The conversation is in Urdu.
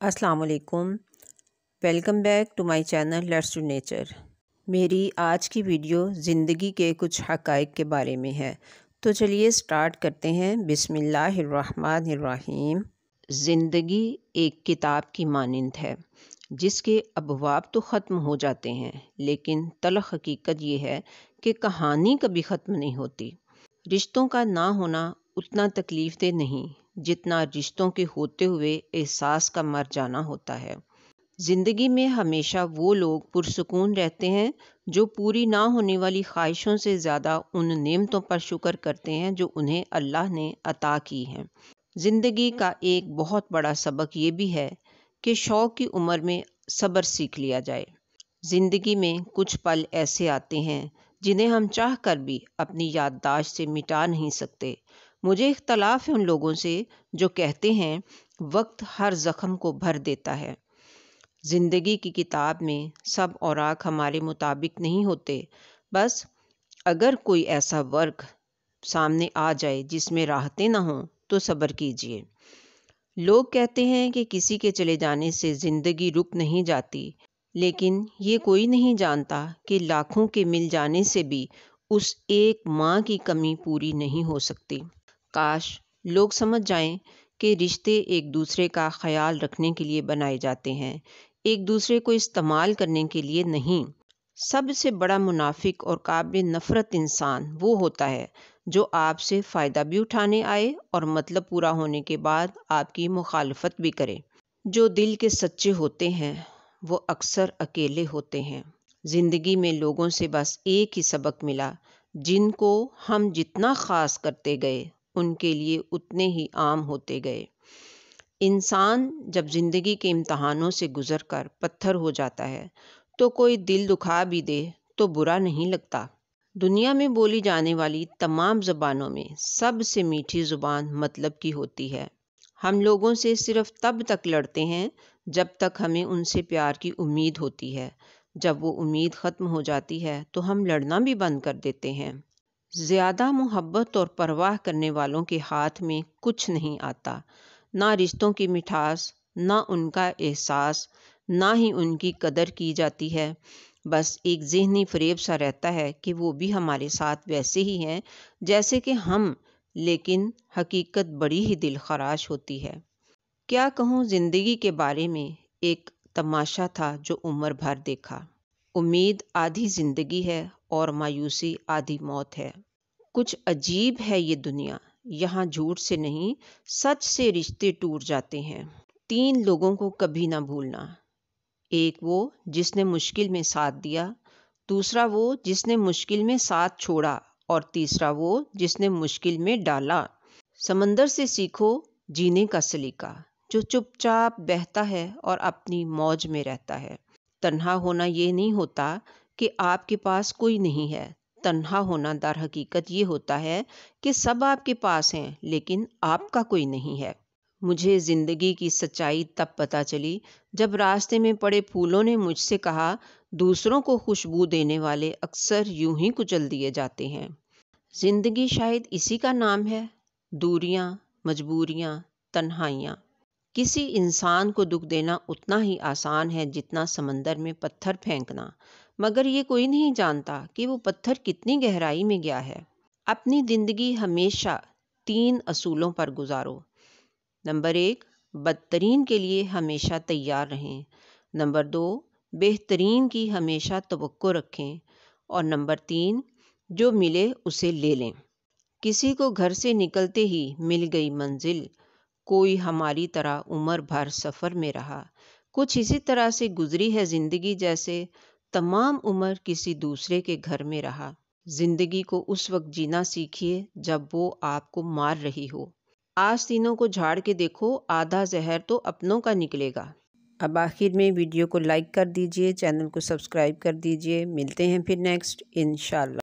السلام علیکم، welcome back to my channel let's to nature. میری آج کی ویڈیو زندگی کے کچھ حقائق کے بارے میں ہے، تو چلیے سٹارٹ کرتے ہیں۔ بسم اللہ الرحمن الرحیم۔ زندگی ایک کتاب کی مانند ہے جس کے ابواب تو ختم ہو جاتے ہیں، لیکن تلخ حقیقت یہ ہے کہ کہانی کبھی ختم نہیں ہوتی۔ رشتوں کا نہ ہونا اتنا تکلیف دہ نہیں جتنا رشتوں کے ہوتے ہوئے احساس کا مر جانا ہوتا ہے۔ زندگی میں ہمیشہ وہ لوگ پرسکون رہتے ہیں جو پوری نہ ہونے والی خواہشوں سے زیادہ ان نعمتوں پر شکر کرتے ہیں جو انہیں اللہ نے عطا کی ہیں۔ زندگی کا ایک بہت بڑا سبق یہ بھی ہے کہ شوق کی عمر میں صبر سیکھ لیا جائے۔ زندگی میں کچھ پل ایسے آتے ہیں جنہیں ہم چاہ کر بھی اپنی یادداشت سے مٹا نہیں سکتے۔ مجھے اختلاف ہے ان لوگوں سے جو کہتے ہیں وقت ہر زخم کو بھر دیتا ہے۔ زندگی کی کتاب میں سب اوراق ہمارے مطابق نہیں ہوتے، بس اگر کوئی ایسا ورق سامنے آ جائے جس میں راحتیں نہ ہوں تو صبر کیجیے۔ لوگ کہتے ہیں کہ کسی کے چلے جانے سے زندگی رک نہیں جاتی، لیکن یہ کوئی نہیں جانتا کہ لاکھوں کے مل جانے سے بھی اس ایک ماں کی کمی پوری نہیں ہو سکتی۔ کاش لوگ سمجھ جائیں کہ رشتے ایک دوسرے کا خیال رکھنے کے لیے بنائے جاتے ہیں، ایک دوسرے کو استعمال کرنے کے لیے نہیں۔ سب سے بڑا منافق اور قابل نفرت انسان وہ ہوتا ہے جو آپ سے فائدہ بھی اٹھانے آئے اور مطلب پورا ہونے کے بعد آپ کی مخالفت بھی کرے۔ جو دل کے سچے ہوتے ہیں وہ اکثر اکیلے ہوتے ہیں۔ زندگی میں لوگوں سے بس ایک ہی سبق ملا، جن کو ہم جتنا خاص کرتے گئے ان کے لیے اتنے ہی عام ہوتے گئے۔ انسان جب زندگی کے امتحانوں سے گزر کر پتھر ہو جاتا ہے تو کوئی دل دکھا بھی دے تو برا نہیں لگتا۔ دنیا میں بولی جانے والی تمام زبانوں میں سب سے میٹھی زبان مطلب کی ہوتی ہے۔ ہم لوگوں سے صرف تب تک لڑتے ہیں جب تک ہمیں ان سے پیار کی امید ہوتی ہے۔ جب وہ امید ختم ہو جاتی ہے تو ہم لڑنا بھی بند کر دیتے ہیں۔ زیادہ محبت اور پرواہ کرنے والوں کے ہاتھ میں کچھ نہیں آتا، نہ رشتوں کی مٹھاس، نہ ان کا احساس، نہ ہی ان کی قدر کی جاتی ہے۔ بس ایک ذہنی فریب سا رہتا ہے کہ وہ بھی ہمارے ساتھ ویسے ہی ہیں جیسے کہ ہم، لیکن حقیقت بڑی ہی دل خراش ہوتی ہے۔ کیا کہوں زندگی کے بارے میں، ایک تماشا تھا جو عمر بھر دیکھا۔ امید آدھی زندگی ہے اور مایوسی آدھی موت ہے۔ کچھ عجیب ہے یہ دنیا، یہاں جھوٹ سے نہیں سچ سے رشتے ٹوٹ جاتے ہیں۔ 3 لوگوں کو کبھی نہ بھولنا، ایک وہ جس نے مشکل میں ساتھ دیا، دوسرا وہ جس نے مشکل میں ساتھ چھوڑا، اور تیسرا وہ جس نے مشکل میں ڈالا۔ سمندر سے سیکھو جینے کا سلیقہ، جو چپ چاپ بہتا ہے اور اپنی موج میں رہتا ہے۔ تنہا ہونا یہ نہیں ہوتا کہ آپ کے پاس کوئی نہیں ہے، تنہا ہونا در حقیقت یہ ہوتا ہے کہ سب آپ کے پاس ہیں لیکن آپ کا کوئی نہیں ہے۔ مجھے زندگی کی سچائی تب پتہ چلی جب راستے میں پڑے پھولوں نے مجھ سے کہا دوسروں کو خوشبو دینے والے اکثر یوں ہی کچل دیے جاتے ہیں۔ زندگی شاید اسی کا نام ہے، دوریاں، مجبوریاں، تنہائیاں۔ کسی انسان کو دکھ دینا اتنا ہی آسان ہے جتنا سمندر میں پتھر پھینکنا، مگر یہ کوئی نہیں جانتا کہ وہ پتھر کتنی گہرائی میں گیا ہے۔ اپنی زندگی ہمیشہ 3 اصولوں پر گزارو۔ نمبر 1، بدترین کے لیے ہمیشہ تیار رہیں۔ نمبر 2، بہترین کی ہمیشہ توقع رکھیں۔ اور نمبر 3، جو ملے اسے لے لیں۔ کسی کو گھر سے نکلتے ہی مل گئی منزل، کوئی ہماری طرح عمر بھر سفر میں رہا۔ کچھ اسی طرح سے گزری ہے زندگی جیسے تمام عمر کسی دوسرے کے گھر میں رہا۔ زندگی کو اس وقت جینا سیکھیے جب وہ آپ کو مار رہی ہو۔ آستینوں کو جھاڑ کے دیکھو، آدھا زہر تو اپنوں کا نکلے گا۔ اب آخر میں ویڈیو کو لائک کر دیجئے، چینل کو سبسکرائب کر دیجئے۔ ملتے ہیں پھر نیکسٹ انشاءاللہ۔